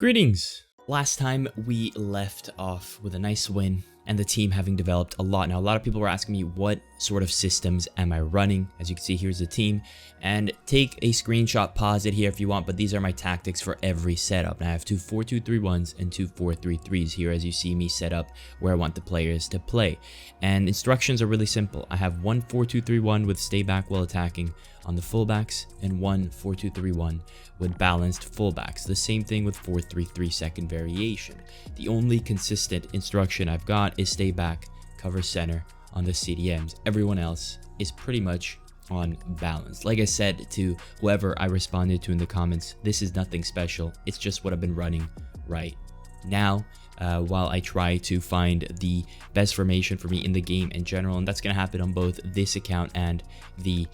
Greetings! Last time we left off with a nice win and the team having developed a lot. Now, a lot of people were asking me what sort of systems am I running. As you can see, here's the team. And take a screenshot, pause it here if you want, but these are my tactics for every setup. Now, I have two 4-2-3-1s and two 4-3-3s here as you see me set up where I want the players to play. And instructions are really simple. I have one 4-2-3-1 with stay back while attacking on the fullbacks and one 4-2-3-1 with balanced fullbacks. The same thing with 4-3-3 second variation. The only consistent instruction I've got is stay back, cover center on the CDMs. Everyone else is pretty much on balance. Like I said to whoever I responded to in the comments, this is nothing special. It's just what I've been running right now. While I try to find the best formation for me in the game in general, and that's going to happen on both this account and the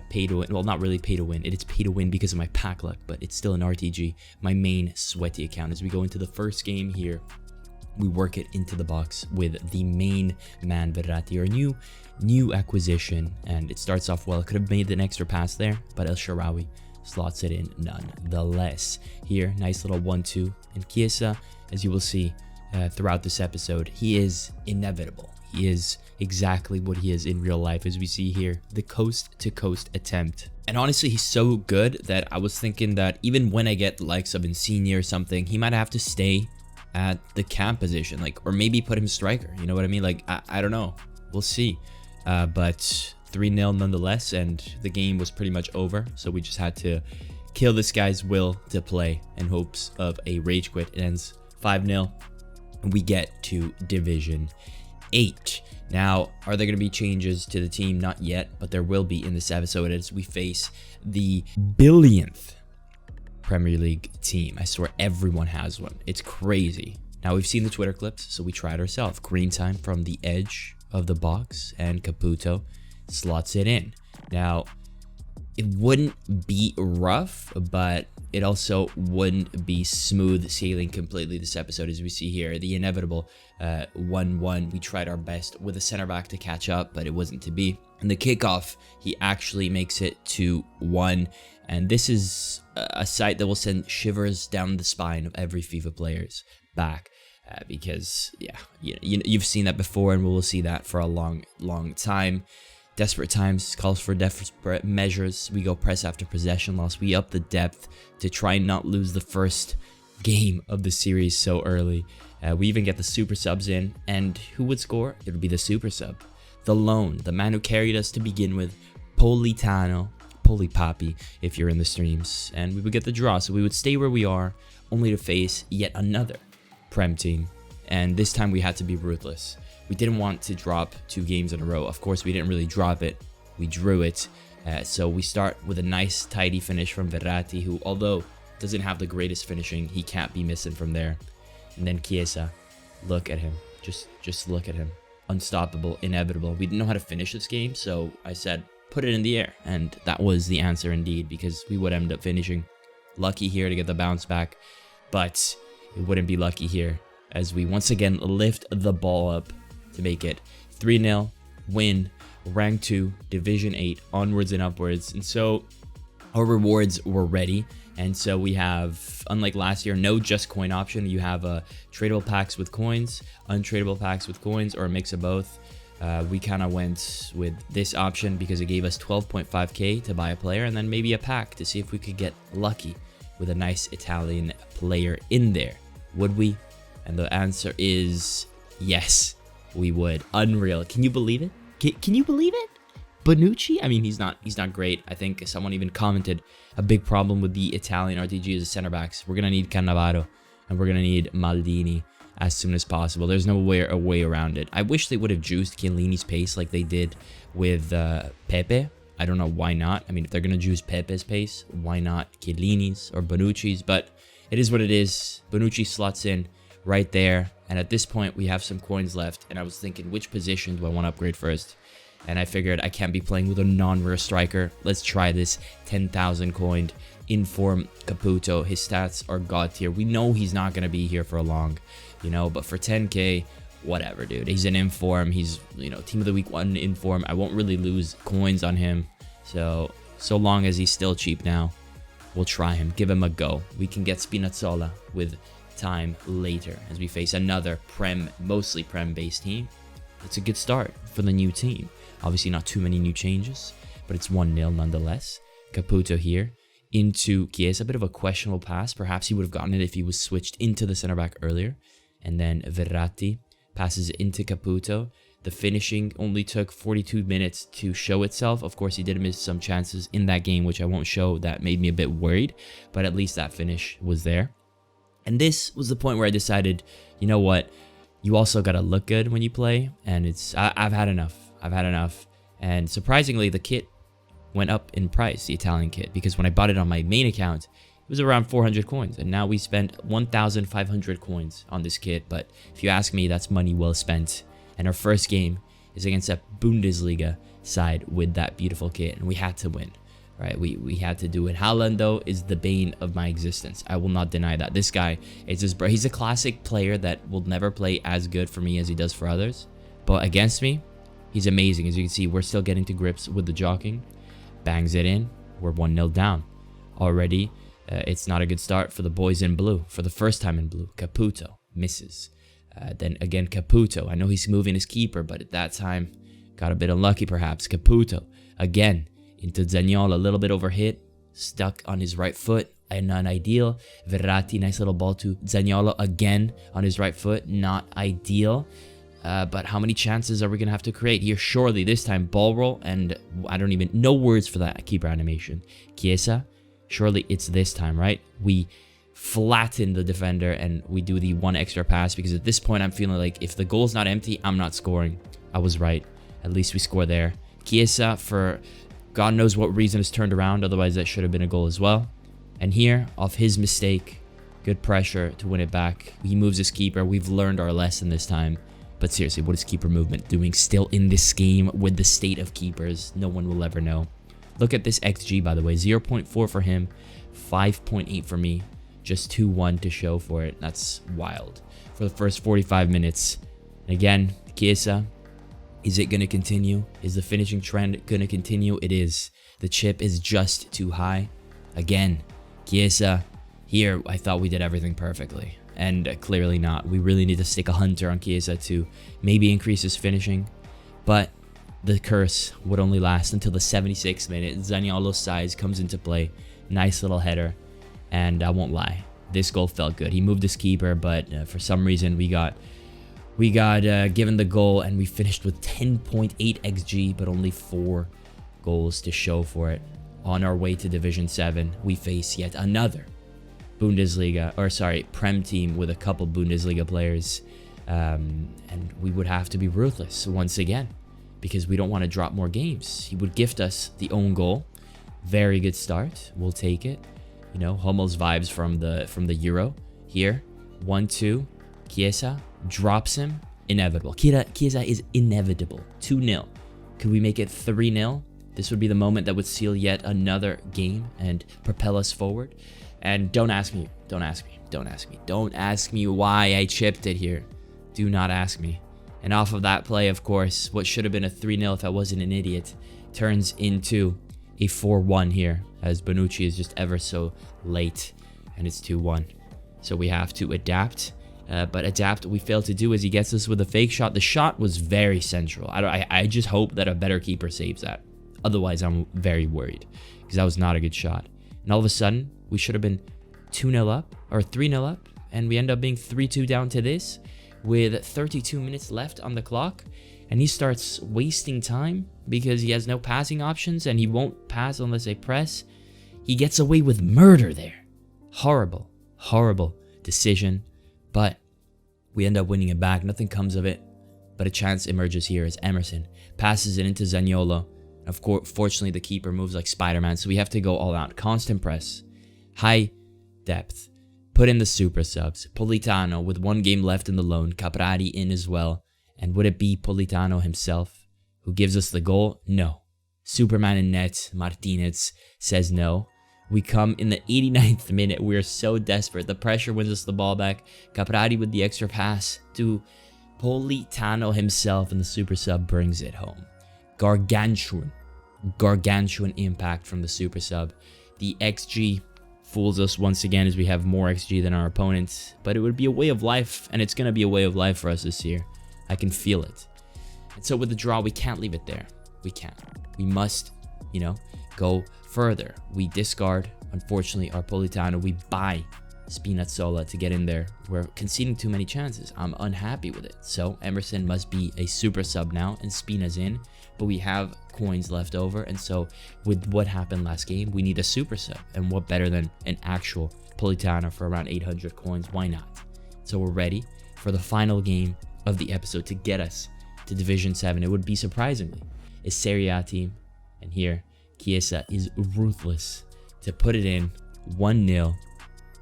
pay to win. Well, not really pay to win. It's pay to win because of my pack luck, but it's still an RTG, my main sweaty account. As we go into the first game here, we work it into the box with the main man Verratti, our new acquisition, and it starts off well. It could have made an extra pass there, but El Shaarawy slots it in nonetheless. Here, nice little 1-2, and Chiesa, as you will see throughout this episode, he is inevitable. He is exactly what he is in real life, as we see here, the coast-to-coast attempt. And honestly, he's so good that I was thinking that even when I get the likes of Insigne or something, he might have to stay at the cam position, like, or maybe put him striker. You know what I mean? Like, I don't know. We'll see. But 3-0 nonetheless, and the game was pretty much over. So we just had to kill this guy's will to play in hopes of a rage quit. It ends 5-0. We get to Division 8. Now, are there going to be changes to the team? Not yet, but there will be in this episode as we face the billionth Premier League team. I swear everyone has one. It's crazy. Now, we've seen the Twitter clips, so we tried ourselves. Green time from the edge of the box, and Caputo slots it in. Now, it wouldn't be rough, but it also wouldn't be smooth sailing completely this episode, as we see here. The inevitable 1-1. We tried our best with a center back to catch up, but it wasn't to be. And the kickoff, he actually makes it 2-1. And this is a sight that will send shivers down the spine of every FIFA player's back. Because, yeah, you've seen that before, and we will see that for a long time. Desperate times calls for desperate measures. We go press after possession loss. We up the depth to try and not lose the first game of the series so early. We even get the super subs in, and who would score? It would be the super sub. The lone, the man who carried us to begin with, Politano, Polipapi, if you're in the streams. And we would get the draw, so we would stay where we are, only to face yet another Prem team. And this time we had to be ruthless. We didn't want to drop 2 games in a row. Of course, we didn't really drop it. We drew it. So we start with a nice, tidy finish from Verratti, who, although doesn't have the greatest finishing, he can't be missing from there. And then Chiesa, look at him. Just look at him. Unstoppable, inevitable. We didn't know how to finish this game, so I said, put it in the air. And that was the answer indeed, because we would end up finishing. Lucky here to get the bounce back, but it wouldn't be lucky here, as we once again lift the ball up to make it 3-0, win, rank 2, Division 8, onwards and upwards. And so our rewards were ready. And so we have, unlike last year, no just coin option. You have tradable packs with coins, untradable packs with coins, or a mix of both. We kind of went with this option because it gave us 12.5k to buy a player, and then maybe a pack to see if we could get lucky with a nice Italian player in there. Would we? And the answer is yes, we would. Unreal. Can you believe it? Can you believe it? Bonucci? I mean, he's not great. I think someone even commented a big problem with the Italian RTG is the center backs. We're going to need Cannavaro, and we're going to need Maldini as soon as possible. There's no way around it. I wish they would have juiced Chiellini's pace like they did with Pepe. I don't know why not. I mean, if they're going to juice Pepe's pace, why not Chiellini's or Bonucci's? But it is what it is. Bonucci slots in right there. And at this point, we have some coins left. And I was thinking, which position do I want to upgrade first? And I figured I can't be playing with a non-rare striker. Let's try this 10,000 coined inform Caputo. His stats are god tier. We know he's not going to be here for long, you know, but for 10k, whatever, dude. He's an inform. He's, you know, team of the week 1 inform. I won't really lose coins on him. So long as he's still cheap now. we'll try him, give him a go. We can get Spinazzola with time later as we face another mostly Prem-based team. It's a good start for the new team. Obviously not too many new changes, but it's 1-0 nonetheless. Caputo here into Chiesa, a bit of a questionable pass. Perhaps he would have gotten it if he was switched into the center back earlier. And then Verratti passes into Caputo. The finishing only took 42 minutes to show itself. Of course, he did miss some chances in that game, which I won't show. That made me a bit worried, but at least that finish was there. And this was the point where I decided, you know what? You also got to look good when you play, and I've had enough. I've had enough. And surprisingly, the kit went up in price, the Italian kit, because when I bought it on my main account, it was around 400 coins, and now we spent 1,500 coins on this kit. But if you ask me, that's money well spent. And our first game is against a Bundesliga side with that beautiful kit, and we had to win, right? We had to do it. Haaland, though, is the bane of my existence. I will not deny that. This guy is he's a classic player that will never play as good for me as he does for others, but against me, he's amazing. As you can see, we're still getting to grips with the jogging. Bangs it in. We're 1-0 down already. It's not a good start for the boys in blue. For the first time in blue, Caputo misses. Then again, Caputo. I know he's moving his keeper, but at that time, got a bit unlucky perhaps. Caputo, again, into Zaniolo, a little bit overhit, stuck on his right foot, and not ideal. Verratti, nice little ball to Zaniolo, again, on his right foot, not ideal. But how many chances are we going to have to create here? Surely this time, ball roll, and I don't even, no words for that keeper animation. Chiesa, surely it's this time, right? We flatten the defender and we do the one extra pass, because at this point I'm feeling like if the goal's not empty, I'm not scoring. I was right. At least we score there. Chiesa, for God knows what reason, has turned around. Otherwise that should have been a goal as well. And here, off his mistake, good pressure to win it back. He moves his keeper. We've learned our lesson this time. But seriously, what is keeper movement doing still in this game with the state of keepers? No one will ever know. Look at this XG, by the way. 0.4 for him, 5.8 for me. Just 2-1 to show for it. That's wild. For the first 45 minutes. And again, Chiesa, is it going to continue? Is the finishing trend going to continue? It is. The chip is just too high. Again, Chiesa, here I thought we did everything perfectly. And clearly not. We really need to stick a hunter on Chiesa to maybe increase his finishing. But the curse would only last until the 76th minute. Zaniolo's size comes into play. Nice little header. And I won't lie, this goal felt good. He moved his keeper, but for some reason we got given the goal, and we finished with 10.8 XG, but only 4 goals to show for it. On our way to Division 7, we face yet another Prem team with a couple Bundesliga players, and we would have to be ruthless once again, because we don't want to drop more games. He would gift us the own goal. Very good start. We'll take it. You know, Hummel's vibes from the Euro here. 1-2. Chiesa drops him. Inevitable. Chiesa is inevitable. 2-0. Could we make it 3-0? This would be the moment that would seal yet another game and propel us forward. And don't ask me why I chipped it here. Do not ask me. And off of that play, of course, what should have been a 3-0 if I wasn't an idiot, turns into a 4-1 here, as Bonucci is just ever so late, and it's 2-1. So we have to adapt, but adapt we fail to do as he gets us with a fake shot. The shot was very central. I just hope that a better keeper saves that. Otherwise, I'm very worried, because that was not a good shot. And all of a sudden, we should have been 2-0 up, or 3-0 up, and we end up being 3-2 down to this, with 32 minutes left on the clock. And he starts wasting time because he has no passing options and he won't pass unless I press. He gets away with murder there. Horrible, horrible decision. But we end up winning it back. Nothing comes of it. But a chance emerges here as Emerson passes it into Zaniolo. Of course, fortunately, the keeper moves like Spider-Man, so we have to go all out. Constant press. High depth. Put in the super subs. Politano with 1 game left in the loan. Caprari in as well. And would it be Politano himself who gives us the goal? No. Superman in net, Martinez says no. We come in the 89th minute. We are so desperate. The pressure wins us the ball back. Caprari with the extra pass to Politano himself, and the super sub brings it home. Gargantuan impact from the super sub. The XG fools us once again as we have more XG than our opponents, but it would be a way of life, and it's going to be a way of life for us this year. I can feel it. And so with the draw, we can't leave it there. We can't. We must, you know, go further. We discard, unfortunately, our Politano. We buy Spinazzola to get in there. We're conceding too many chances. I'm unhappy with it. So Emerson must be a super sub now, and Spina's in, but we have coins left over. And so with what happened last game, we need a super sub. And what better than an actual Politano for around 800 coins? Why not? So we're ready for the final game of the episode to get us to Division 7. It would be surprisingly a Serie A team. And here, Chiesa is ruthless to put it in 1-0.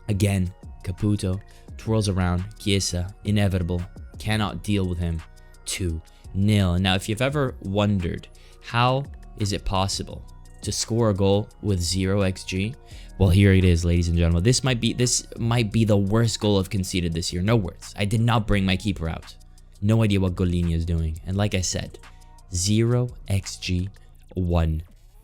Again, Caputo twirls around. Chiesa, inevitable, cannot deal with him. 2-0. Now, if you've ever wondered how is it possible to score a goal with 0 XG, well, here it is, ladies and gentlemen. This might be the worst goal I've conceded this year. No words. I did not bring my keeper out. No idea what Golini is doing. And like I said, 0 XG, 1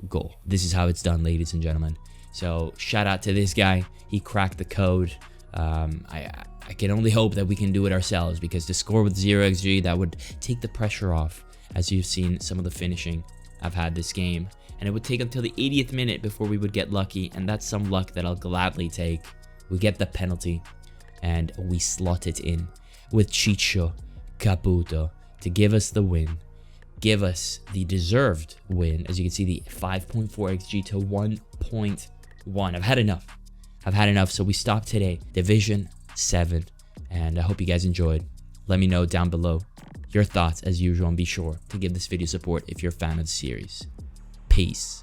goal. This is how it's done, ladies and gentlemen. So shout out to this guy. He cracked the code. I can only hope that we can do it ourselves, because to score with 0 XG, that would take the pressure off, as you've seen some of the finishing I've had this game. And it would take until the 80th minute before we would get lucky, and that's some luck that I'll gladly take. We get the penalty, and we slot it in with Ciccio Caputo to give us the win. Give us the deserved win. As you can see, the 5.4 XG to 1.1. I've had enough. So we stop today. Division 7. And I hope you guys enjoyed. Let me know down below your thoughts as usual. And be sure to give this video support if you're a fan of the series. Peace.